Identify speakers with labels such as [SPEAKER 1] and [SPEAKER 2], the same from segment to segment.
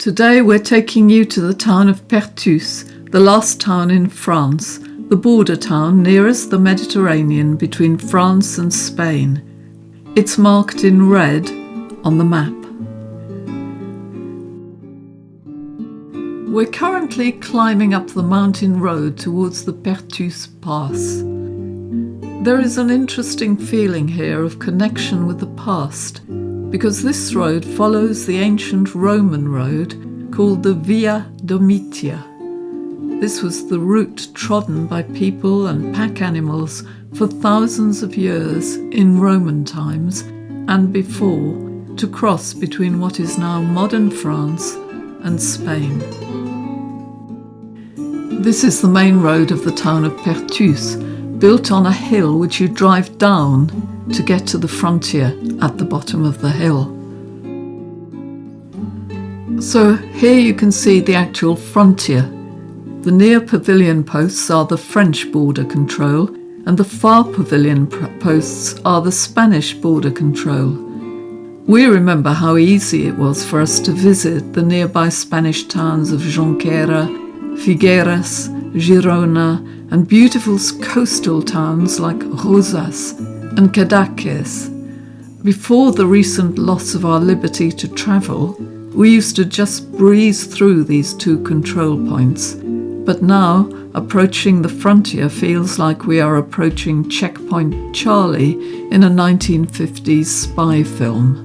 [SPEAKER 1] Today we're taking you to the town of Perthus, the last town in France, the border town nearest the Mediterranean between France and Spain. It's marked in red on the map. We're currently climbing up the mountain road towards the Perthus Pass. There is an interesting feeling here of connection with the past, because this road follows the ancient Roman road called the Via Domitia. This was the route trodden by people and pack animals for thousands of years in Roman times and before to cross between what is now modern France and Spain. This is the main road of the town of Perthus, built on a hill which you drive down to get to the frontier at the bottom of the hill. So here you can see the actual frontier. The near pavilion posts are the French border control and the far pavilion posts are the Spanish border control. We remember how easy it was for us to visit the nearby Spanish towns of Jonquera, Figueras, Girona, and beautiful coastal towns like Rosas and Cadaqués. Before the recent loss of our liberty to travel, we used to just breeze through these two control points, but now approaching the frontier feels like we are approaching Checkpoint Charlie in a 1950s spy film.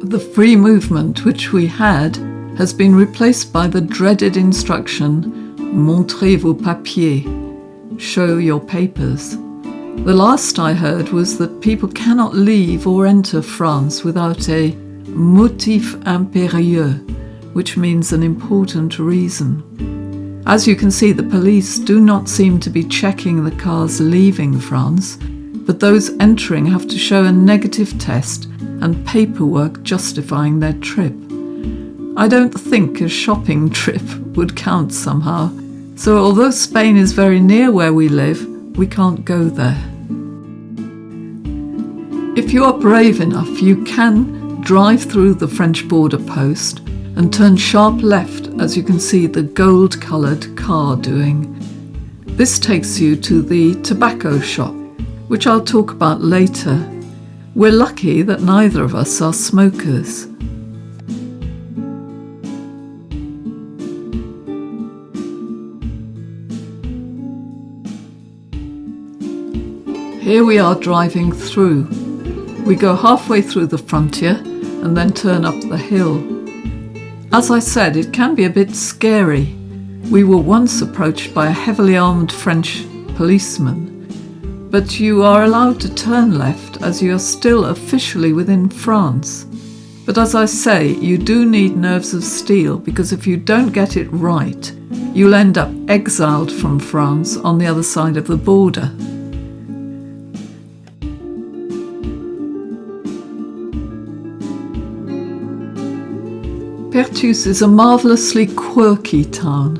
[SPEAKER 1] The free movement which we had has been replaced by the dreaded instruction, Montrez vos papiers, show your papers. The last I heard was that people cannot leave or enter France without a motif impérieux, which means an important reason. As you can see, the police do not seem to be checking the cars leaving France, but those entering have to show a negative test and paperwork justifying their trip. I don't think a shopping trip would count somehow, so although Spain is very near where we live, we can't go there. If you are brave enough, you can drive through the French border post and turn sharp left, as you can see the gold-coloured car doing. This takes you to the tobacco shop, which I'll talk about later. We're lucky that neither of us are smokers. Here we are driving through. We go halfway through the frontier and then turn up the hill. As I said, it can be a bit scary. We were once approached by a heavily armed French policeman, but you are allowed to turn left as you are still officially within France. But as I say, you do need nerves of steel, because if you don't get it right, you'll end up exiled from France on the other side of the border. Perthus is a marvellously quirky town.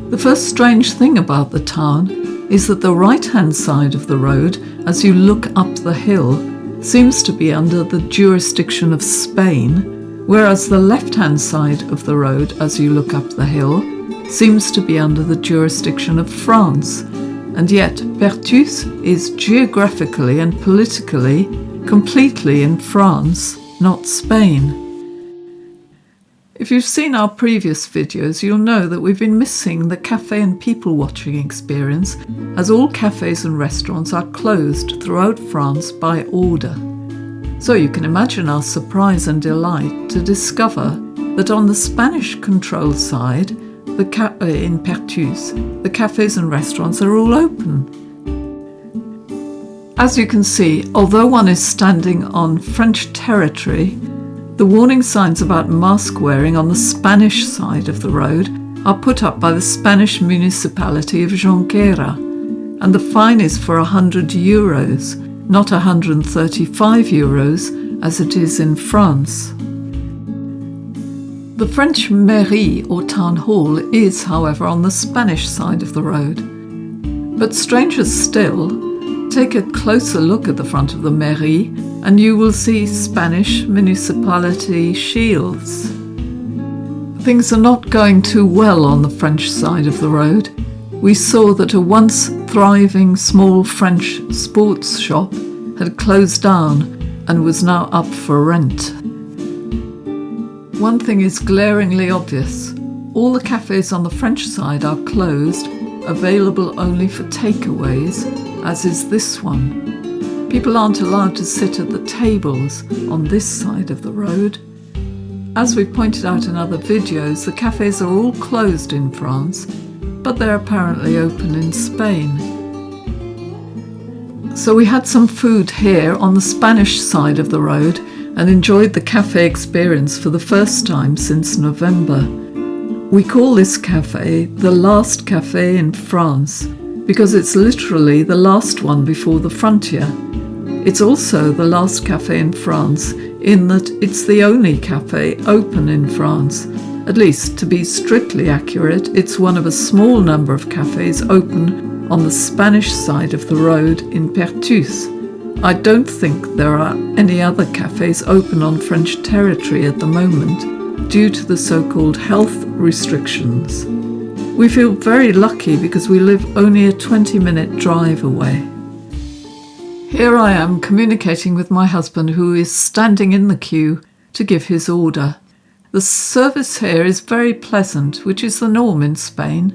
[SPEAKER 1] The first strange thing about the town is that the right-hand side of the road, as you look up the hill, seems to be under the jurisdiction of Spain, whereas the left-hand side of the road, as you look up the hill, seems to be under the jurisdiction of France. And yet Perthus is geographically and politically completely in France, not Spain. If you've seen our previous videos, you'll know that we've been missing the cafe and people watching experience, as all cafes and restaurants are closed throughout France by order. So you can imagine our surprise and delight to discover that on the Spanish control side, in Perthus, the cafes and restaurants are all open. As you can see, although one is standing on French territory, the warning signs about mask wearing on the Spanish side of the road are put up by the Spanish municipality of Jonquera, and the fine is for €100, not €135 as it is in France. The French mairie or town hall is, however, on the Spanish side of the road. But stranger still, Take a closer look at the front of the mairie and you will see Spanish municipality shields. Things are not going too well on the French side of the road. We saw that a once thriving small French sports shop had closed down and was now up for rent. One thing is glaringly obvious. All the cafes on the French side are closed, available only for takeaways, as is this one. People aren't allowed to sit at the tables on this side of the road. As we pointed out in other videos, the cafes are all closed in France, but they're apparently open in Spain. So we had some food here on the Spanish side of the road and enjoyed the cafe experience for the first time since November. We call this cafe the last cafe in France because it's literally the last one before the frontier. It's also the last cafe in France in that it's the only cafe open in France. At least, to be strictly accurate, it's one of a small number of cafes open on the Spanish side of the road in Perthus. I don't think there are any other cafes open on French territory at the moment due to the so-called health restrictions. We feel very lucky because we live only a 20-minute drive away. Here I am communicating with my husband, who is standing in the queue to give his order. The service here is very pleasant, which is the norm in Spain.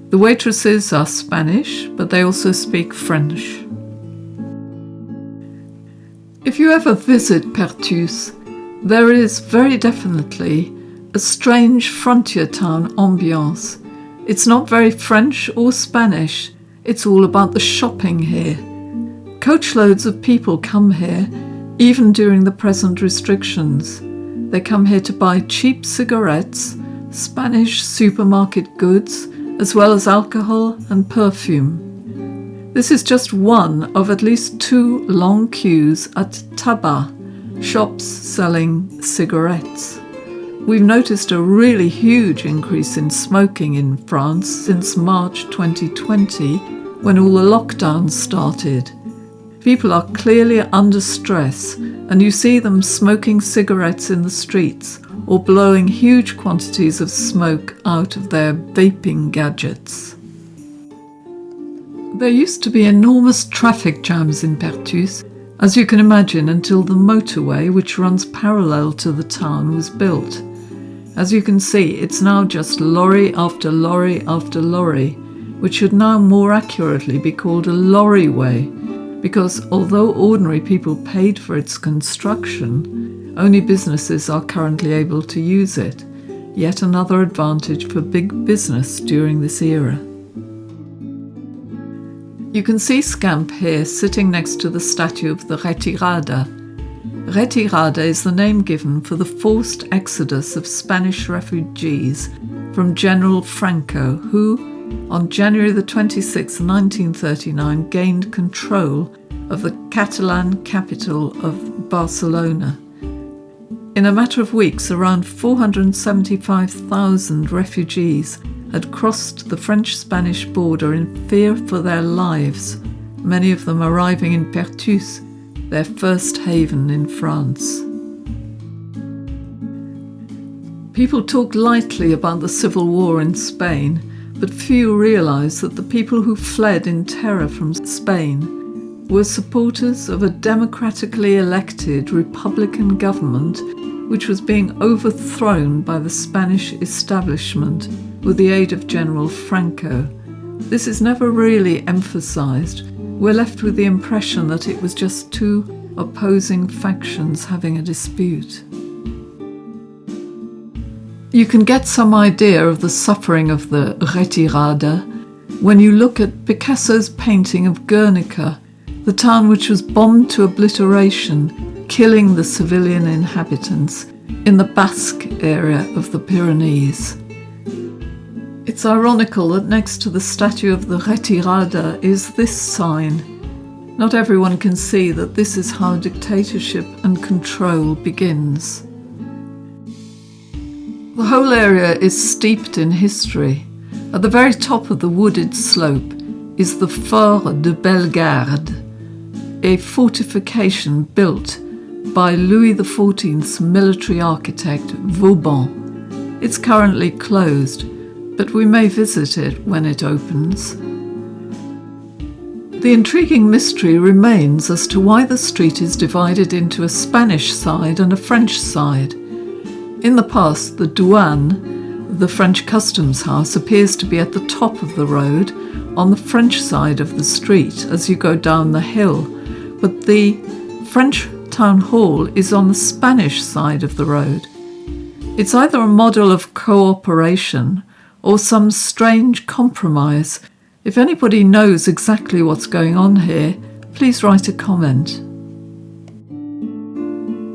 [SPEAKER 1] The waitresses are Spanish, but they also speak French. If you ever visit Perthus, there is very definitely a strange frontier town ambiance. It's not very French or Spanish. It's all about the shopping here. Coachloads of people come here, even during the present restrictions. They come here to buy cheap cigarettes, Spanish supermarket goods, as well as alcohol and perfume. This is just one of at least 2 long queues at tabac, shops selling cigarettes. We've noticed a really huge increase in smoking in France since March 2020, when all the lockdowns started. People are clearly under stress, and you see them smoking cigarettes in the streets or blowing huge quantities of smoke out of their vaping gadgets. There used to be enormous traffic jams in Perthus, as you can imagine, until the motorway, which runs parallel to the town, was built. As you can see, it's now just lorry after lorry after lorry, which should now more accurately be called a lorryway, because although ordinary people paid for its construction, only businesses are currently able to use it. Yet another advantage for big business during this era. You can see Scamp here sitting next to the statue of the Retirada. Retirada is the name given for the forced exodus of Spanish refugees from General Franco, who, on January the 26th, 1939, gained control of the Catalan capital of Barcelona. In a matter of weeks, around 475,000 refugees had crossed the French-Spanish border in fear for their lives, many of them arriving in Perthus, their first haven in France. People talk lightly about the civil war in Spain, but few realise that the people who fled in terror from Spain were supporters of a democratically elected Republican government which was being overthrown by the Spanish establishment with the aid of General Franco. This is never really emphasised. We're left with the impression that it was just 2 opposing factions having a dispute. You can get some idea of the suffering of the Retirada when you look at Picasso's painting of Guernica, the town which was bombed to obliteration, killing the civilian inhabitants in the Basque area of the Pyrenees. It's ironical that next to the statue of the Retirada is this sign. Not everyone can see that this is how dictatorship and control begins. The whole area is steeped in history. At the very top of the wooded slope is the Fort de Bellegarde, a fortification built by Louis XIV's military architect Vauban. It's currently closed, but we may visit it when it opens. The intriguing mystery remains as to why the street is divided into a Spanish side and a French side. In the past, the douane, the French customs house, appears to be at the top of the road on the French side of the street as you go down the hill, but the French town hall is on the Spanish side of the road. It's either a model of cooperation or some strange compromise. If anybody knows exactly what's going on here, please write a comment.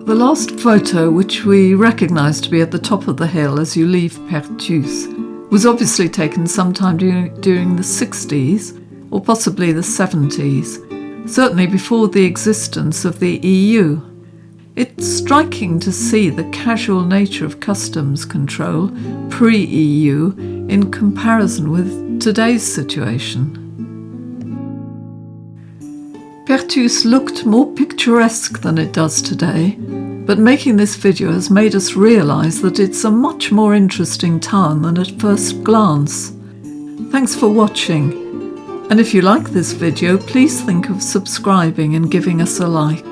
[SPEAKER 1] The last photo, which we recognise to be at the top of the hill as you leave Perthus, was obviously taken sometime during the 60s or possibly the 70s, certainly before the existence of the EU. It's striking to see the casual nature of customs control pre-EU in comparison with today's situation. Perthus looked more picturesque than it does today, but making this video has made us realise that it's a much more interesting town than at first glance. Thanks for watching, and if you like this video, please think of subscribing and giving us a like.